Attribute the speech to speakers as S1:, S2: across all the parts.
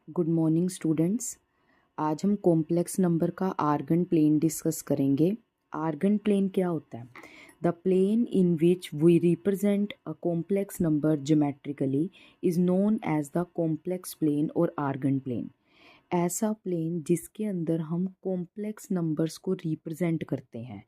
S1: Good morning students. आज हम complex number का आर्गन प्लेन डिस्कस करेंगे। आर्गन प्लेन क्या होता है? The plane in which we represent a complex number geometrically is known as the complex plane और Argand plane. ऐसा plane जिसके अंदर हम कॉम्प्लेक्स नंबर्स को रिप्रेजेंट करते हैं।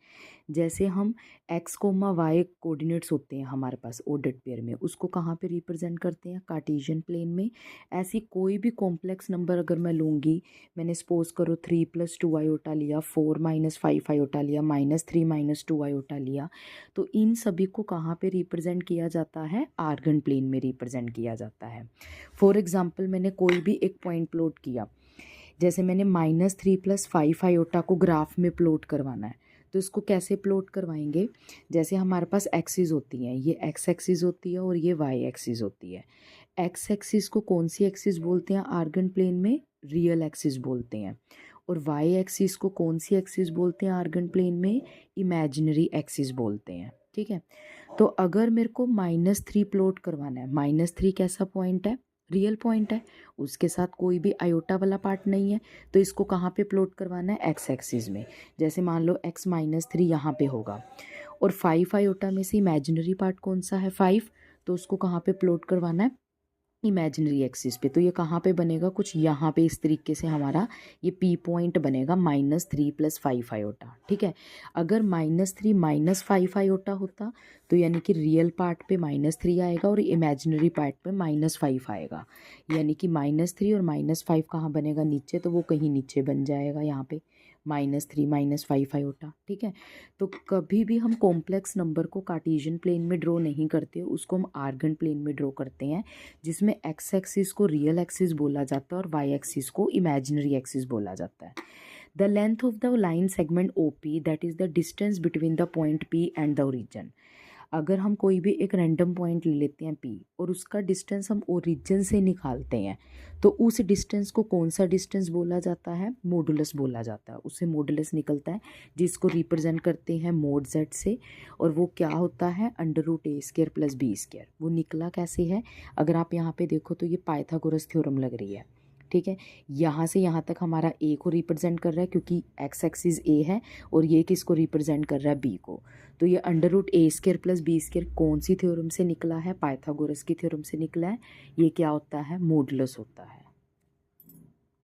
S1: जैसे हम एक्स कोमा वाई कोऑर्डिनेट्स होते हैं हमारे पास ऑर्डर्ड पेयर में, उसको कहाँ पे रिप्रेजेंट करते हैं? कार्टेशियन प्लेन में। ऐसी कोई भी कॉम्प्लेक्स नंबर अगर मैं लूँगी, मैंने सपोज करो 3+2 आयोटा लिया, 4-5 आयोटा लिया, -3-2 आयोटा लिया, तो इन सभी को कहाँ पे रिप्रेजेंट किया जाता है? आर्गन प्लेन में रिप्रेजेंट किया जाता है। फॉर एग्जाम्पल मैंने कोई भी एक पॉइंट प्लॉट किया, जैसे मैंने -3+5 आयोटा को ग्राफ में प्लॉट करवाना है, तो इसको कैसे प्लॉट करवाएंगे? जैसे हमारे पास एक्सिस होती हैं, ये एक्स एक्सिस होती है और ये वाई एक्सिस होती है। एक्स एक्सिस को कौन सी एक्सिस बोलते हैं आर्गन प्लेन में? रियल एक्सिस बोलते हैं। और वाई एक्सिस को कौन सी एक्सिस बोलते हैं आर्गन प्लेन में? इमेजिनरी एक्सिस बोलते हैं। ठीक है, तो अगर मेरे को -3 प्लॉट करवाना है, -3 कैसा पॉइंट है? रियल पॉइंट है, उसके साथ कोई भी आयोटा वाला पार्ट नहीं है, तो इसको कहाँ पे प्लॉट करवाना है? एक्स एक्सिस में। जैसे मान लो x-3 यहाँ पे होगा, और 5 आयोटा में से इमेजिनरी पार्ट कौन सा है? 5, तो उसको कहाँ पे प्लॉट करवाना है? इमेजिनरी एक्सिस पे। तो ये कहाँ पे बनेगा? कुछ यहाँ पे इस तरीके से हमारा ये पी पॉइंट बनेगा, -3+5 आयोटा। ठीक है, अगर -3 -5 आयोटा होता तो यानी कि रियल पार्ट पे -3 आएगा और इमेजिनरी पार्ट पे -5 आएगा, यानी कि -3 और -5 कहाँ बनेगा? नीचे, तो वो कहीं नीचे बन जाएगा यहाँ पे, -3 -5 आयोटा। ठीक है, तो कभी भी हम कॉम्प्लेक्स नंबर को कार्टेशियन प्लेन में ड्रॉ नहीं करते, उसको हम आर्गन प्लेन में ड्रॉ करते हैं, जिसमें एक्स एक्सिस को रियल एक्सिस बोला जाता है और वाई एक्सिस को इमेजिनरी एक्सिस बोला जाता है। The length of the line segment O P, that is the distance between the point P and the origin. अगर हम कोई भी एक रैंडम पॉइंट ले लेते हैं पी और उसका डिस्टेंस हम ओरिजिन से निकालते हैं, तो उस डिस्टेंस को कौन सा डिस्टेंस बोला जाता है? मॉडुलस बोला जाता है। उससे मॉडुलस निकलता है, जिसको रिप्रेजेंट करते हैं मोड जेड से, और वो क्या होता है? √a² + b²। वो निकला कैसे है? अगर आप यहाँ पे देखो तो ये पाइथागोरस थ्योरम लग रही है। ठीक है, यहाँ से यहाँ तक हमारा ए को रिप्रेजेंट कर रहा है, क्योंकि एक्स एक्सिस ए है, और ये किसको रिप्रेजेंट कर रहा है? बी को। तो ये √a² + b² कौन सी थ्योरम से निकला है? पाइथागोरस की थ्योरम से निकला है। ये क्या होता है? मॉडुलस होता है।